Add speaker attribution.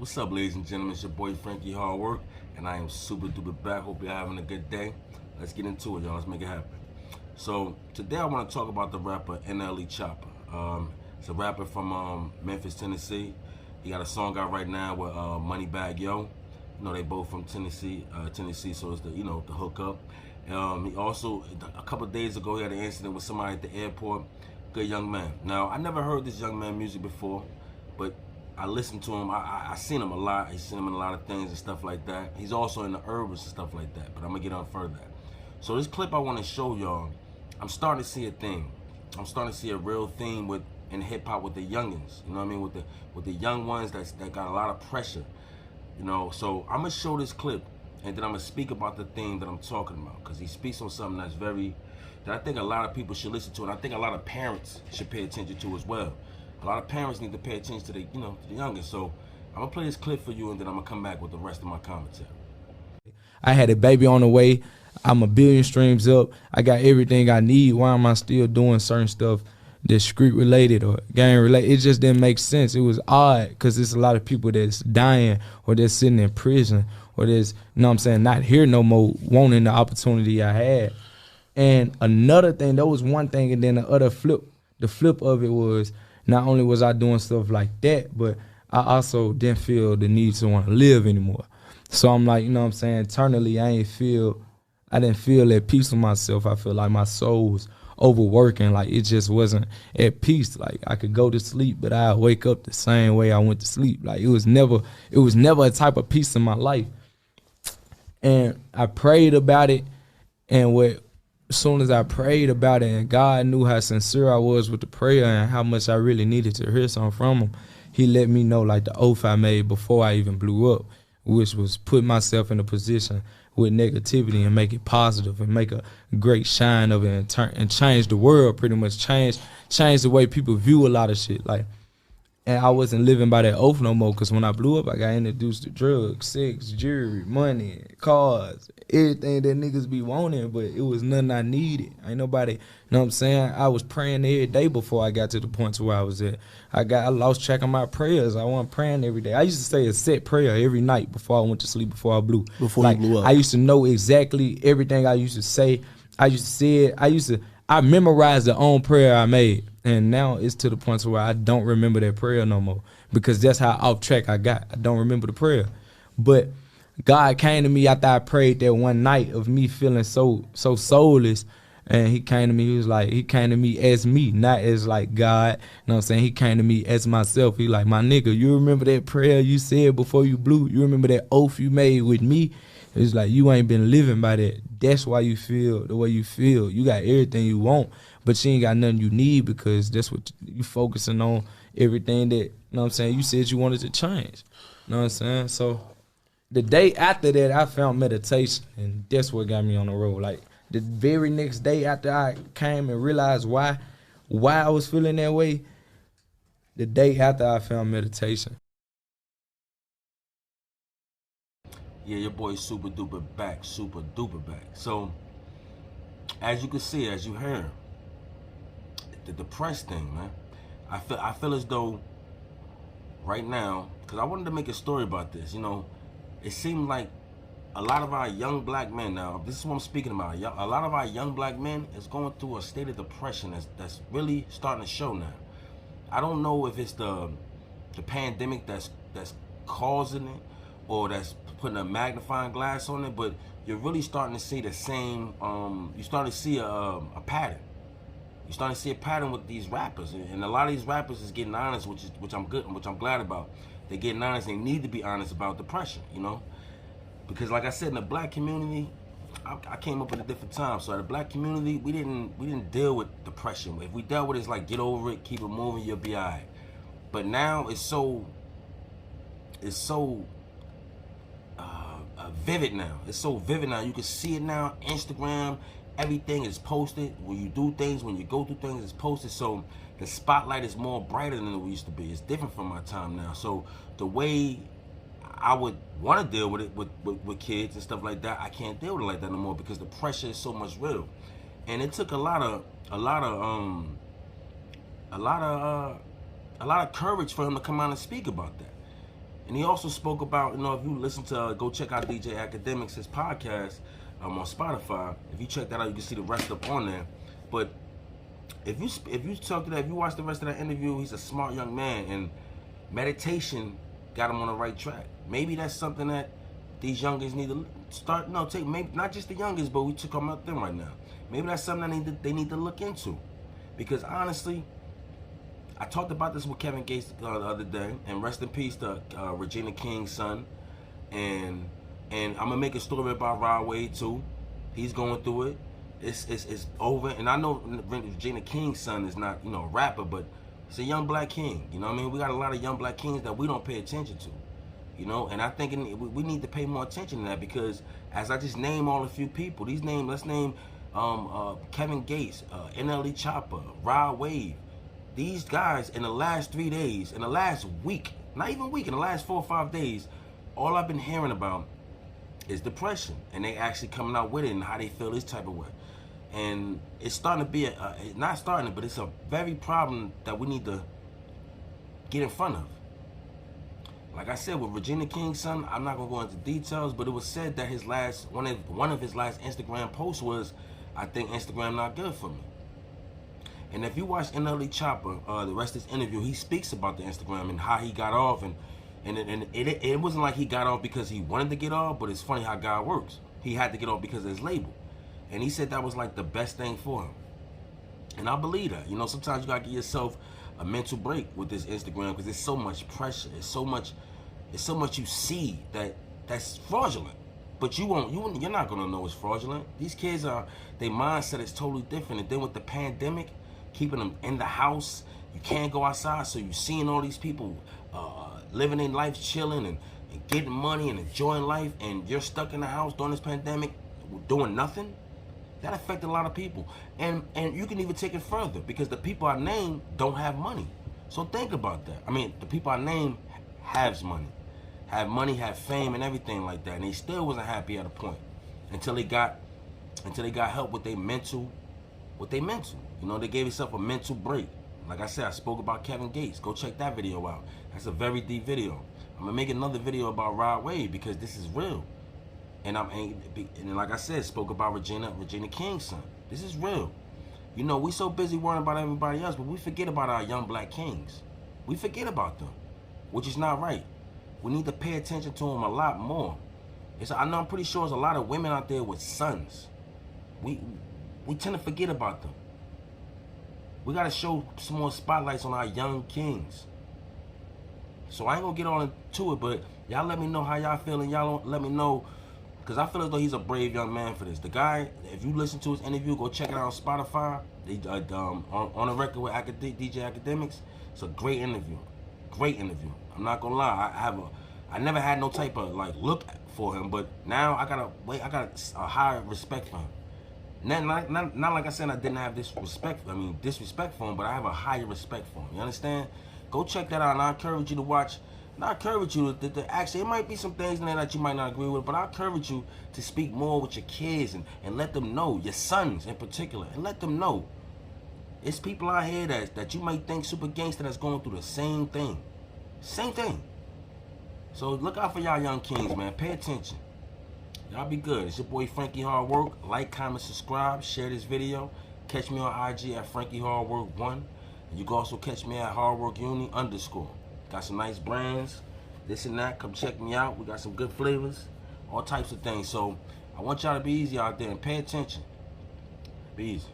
Speaker 1: What's up, ladies and gentlemen? It's your boy Frankiehardwork, and I am super duper back. Hope you're having a good day. Let's get into it, y'all. Let's make it happen. So today I want to talk about the rapper NLE Choppa. It's a rapper from Memphis, Tennessee. He got a song out right now with Moneybagg Yo. You know, they both from Tennessee, so it's the the hookup. He also a couple of days ago he had an incident with somebody at the airport. Good young man. Now I never heard this young man music before, but I listened to him. I seen him a lot. I seen him in a lot of things and stuff like that. He's also in the urbans and stuff like that. But I'm gonna get on further. So this clip I want to show y'all. I'm starting to see a thing. I'm starting to see a real theme in hip hop with the youngins. You know what I mean? With the young ones that got a lot of pressure. You know. So I'm gonna show this clip, and then I'm gonna speak about the theme that I'm talking about, because he speaks on something that I think a lot of people should listen to, and I think a lot of parents should pay attention to as well. A lot of parents need to pay attention to the youngest. So I'm gonna play this clip for you, and then I'm gonna come back with the rest of my commentary.
Speaker 2: I had a baby on the way. I'm a billion streams up. I got everything I need. Why am I still doing certain stuff that's street related or gang related? It just didn't make sense. It was odd because there's a lot of people that's dying or that's sitting in prison or that's, you know what I'm saying, not here no more, wanting the opportunity I had. And another thing, that was one thing, and then the flip of it was, not only was I doing stuff like that, but I also didn't feel the need to want to live anymore. So I'm like, you know what I'm saying, internally I didn't feel at peace with myself. I feel like my soul was overworking, like it just wasn't at peace. Like I could go to sleep, but I'd wake up the same way I went to sleep. Like it was never a type of peace in my life. And I prayed about it, and as soon as I prayed about it, and God knew how sincere I was with the prayer and how much I really needed to hear something from him, he let me know like the oath I made before I even blew up, which was put myself in a position with negativity and make it positive and make a great shine of it and change the world, pretty much change the way people view a lot of shit. Like, and I wasn't living by that oath no more, because when I blew up, I got introduced to drugs, sex, jewelry, money, cars, everything that niggas be wanting, but it was nothing I needed. Ain't nobody, you know what I'm saying? I was praying every day before I got to the point to where I was at. I lost track of my prayers. I wasn't praying every day. I used to say a set prayer every night before I went to sleep, before I blew.
Speaker 3: Before you blew up.
Speaker 2: I used to know exactly everything I used to say. I memorized the own prayer I made. And now it's to the point where I don't remember that prayer no more, because that's how off track I got. I don't remember the prayer. But God came to me after I prayed that one night of me feeling so soulless, and he came to me, he came to me as me, not as like God. You know what I'm saying? He came to me as myself. He like, my nigga, you remember that prayer you said before you blew? You remember that oath you made with me? It's like, you ain't been living by that. That's why you feel the way you feel. You got everything you want, but you ain't got nothing you need, because that's what you focusing on, everything that, you know what I'm saying, you said you wanted to change. You know what I'm saying? So the day after that, I found meditation, and that's what got me on the road. Like the very next day after I came and realized why I was feeling that way, the day after I found meditation.
Speaker 1: Yeah, your boy super duper back. So as you can see, as you hear, the depressed thing, man. I feel as though right now, because I wanted to make a story about this. You know, it seemed like a lot of our young black men now. This is what I'm speaking about. A lot of our young black men is going through a state of depression that's really starting to show now. I don't know if it's the pandemic that's causing it, or that's putting a magnifying glass on it, but you're really starting to see the same. You're starting to see a pattern. You're starting to see a pattern with these rappers, and a lot of these rappers is getting honest, which I'm glad about. They're getting honest. They need to be honest about depression, you know, because like I said, in the black community, I came up at a different time. So in the black community, we didn't deal with depression. If we dealt with it, it's like, get over it, keep it moving, you'll be alright. But now it's so vivid now. It's so vivid now. You can see it now. Instagram, everything is posted. When you do things, when you go through things, it's posted. So the spotlight is more brighter than it used to be. It's different from my time now. So the way I would want to deal with it with kids and stuff like that, I can't deal with it like that no more, because the pressure is so much real. And it took a lot of courage for him to come out and speak about that. And he also spoke about, if you listen to, go check out DJ Academics, his podcast on Spotify. If you check that out, you can see the rest up on there. But if you talk to that, if you watch the rest of that interview, he's a smart young man, and meditation got him on the right track. Maybe that's something that these youngins need to start. Maybe not just the youngins, but we took them out them right now. Maybe that's something that they need to look into, because honestly, I talked about this with Kevin Gates the other day, and rest in peace to Regina King's son, and I'm gonna make a story about Rod Wave too. He's going through it. It's over, and I know Regina King's son is not a rapper, but it's a young black king. You know what I mean? We got a lot of young black kings that we don't pay attention to. And I think we need to pay more attention to that, because as I just name all a few people, let's name Kevin Gates, NLE Choppa, Rod Wave. These guys in the last 3 days, in the last week, not even week, in the last 4 or 5 days, all I've been hearing about is depression, and they actually coming out with it and how they feel this type of way. And it's starting to be not starting, but it's a very problem that we need to get in front of. Like I said, with Regina King's son, I'm not gonna go into details, but it was said that one of his last Instagram posts was, "I think Instagram not good for me." And if you watch NLE Choppa, the rest of this interview, he speaks about the Instagram and how he got off, and it wasn't like he got off because he wanted to get off, but it's funny how God works. He had to get off because of his label. And he said that was like the best thing for him. And I believe that. Sometimes you gotta give yourself a mental break with this Instagram, because there's so much pressure. It's so much you see that's fraudulent. But you're not gonna know it's fraudulent. These kids their mindset is totally different. And then with the pandemic, keeping them in the house, you can't go outside, so you're seeing all these people living their life, chilling and getting money and enjoying life, and you're stuck in the house during this pandemic doing nothing. That affected a lot of people. And you can even take it further, because the people I named don't have money. So think about that. I mean, the people I named have money, have fame and everything like that, and they still wasn't happy at a point until they got help with their mental. They gave themselves a mental break. Like I said, I spoke about Kevin Gates. Go check that video out. That's a very deep video. I'm gonna make another video about Rod Wave, because this is real. And like I said, spoke about Regina King's son. This is real. We so busy worrying about everybody else, but we forget about our young black kings. We forget about them, which is not right. We need to pay attention to them a lot more. I'm pretty sure there's a lot of women out there with sons. We tend to forget about them. We gotta show some more spotlights on our young kings. So I ain't gonna get on into it, but y'all let me know how y'all feeling. Y'all let me know, because I feel as though he's a brave young man for this. The guy, if you listen to his interview, go check it out on Spotify. On a record with DJ Academics. It's a great interview. Great interview. I'm not gonna lie. I never had no type of look for him, but now I got a higher respect for him. Not like I said I didn't have disrespect for him, but I have a higher respect for him. You understand? Go check that out, and I encourage you to watch. And I encourage you to actually, it might be some things in there that you might not agree with, but I encourage you to speak more with your kids and let them know, your sons in particular, and let them know. It's people out here that you might think super gangster that's going through the same thing. Same thing. So look out for y'all young kings, man. Pay attention. Y'all be good. It's your boy Frankie Hard Work. Like, comment, subscribe, share this video. Catch me on IG at Frankiehardwork1. And you can also catch me at hardworkuni_. Got some nice brands, this and that. Come check me out. We got some good flavors, all types of things. So I want y'all to be easy out there and pay attention. Be easy.